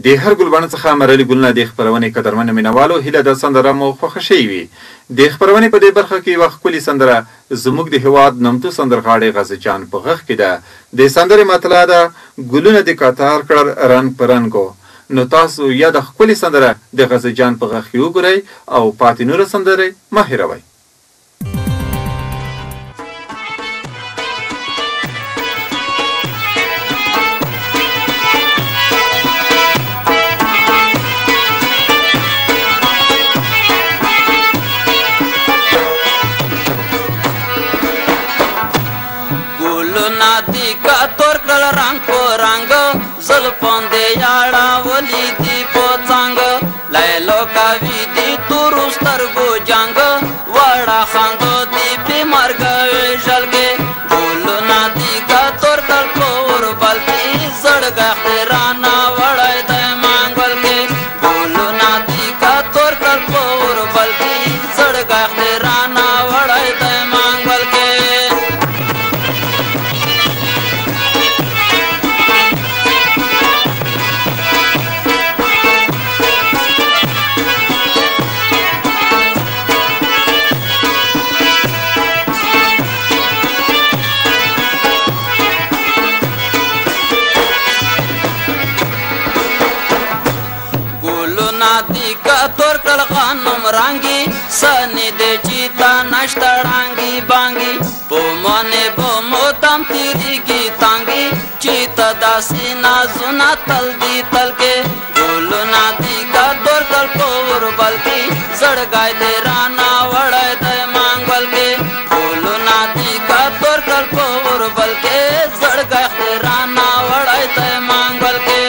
د هر ګلبڼ څخه مرلي ګلونه د خپرونې قدرمنو مینوالو هیله ده سندره مو خوښه شوې وي. د خپرونې په دې برخه کې یوه ښکلې سندره زموږ د هېواد نمتو سندرغاړی غازي جان په غږ کې ده. د سندرې مطلع ده ګلونه د کتار کړل رنګ په رنګو. نو تاسو یا د ښکلې سندره د غازي جان په غږ کې وګورئ او پاتې نوره سندرې مه هېروئ. रंग को रंग जुल्फों दे याड़ा वली दी पोचांग लैलो का विधि तुरुस्तर गो जंग वड़ा खांदो दी बीमार गए जल के बोलो ना दी का तोर कल पोर बल्कि जड़ गए राना वड़ा दे मांगल के बोलो ना दी का तोर कल पोर बल्कि जड़ गए राना वड़ा दे मांगल के तोर कल खानम रांगी सनी दे चीता नष्टा रांगी बांगी बो मने बो मोतम तिरी गीतांगी चीता दासी ना जुना तल दी तल के बोलो ना दी का तोर कल पोर बल्कि जड़ गाय दे राना वड़ाय दे मांगल के बोलो ना दी का तोर कल पोर बल्कि जड़ गाय दे राना वड़ाय दे मांगल के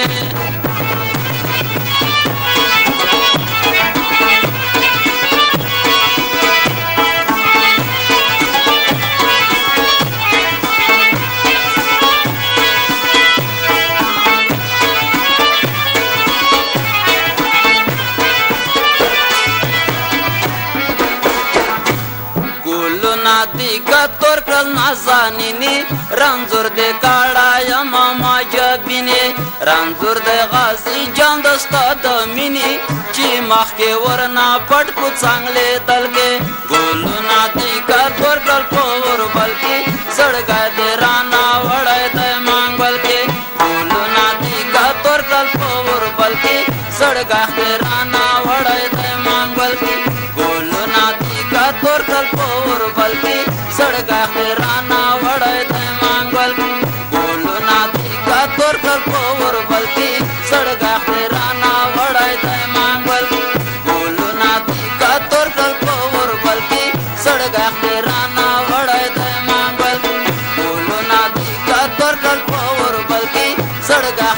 नादी का तोर कल नाजानिनी रंजुर दे काड़ा या मामा जबिने रंजुर दे गाजी जान दस्ता दमिनी ची माख के वरना पट को चांगले दल के बोलो नादी का तोर कल पोर बल्कि सड़ गए दे राना वड़ाय दे मांगल के बोलो नादी का तोर कल पोर बल्कि सड़ गए दे राना वड़ाय दे मांगल के बोलो नादी का तोर कल पोर बल्कि सड़गा राना वड़े दे मांगल बोलो नादी का तोर कल पोर बल्कि सड़गा राना वड़े दे मांगल बोलो नादी का तोर कल पोर बल्कि सड़गा राना वड़े दे मांगल बोलो नादी का तोर कल पोर बल्कि सड़गा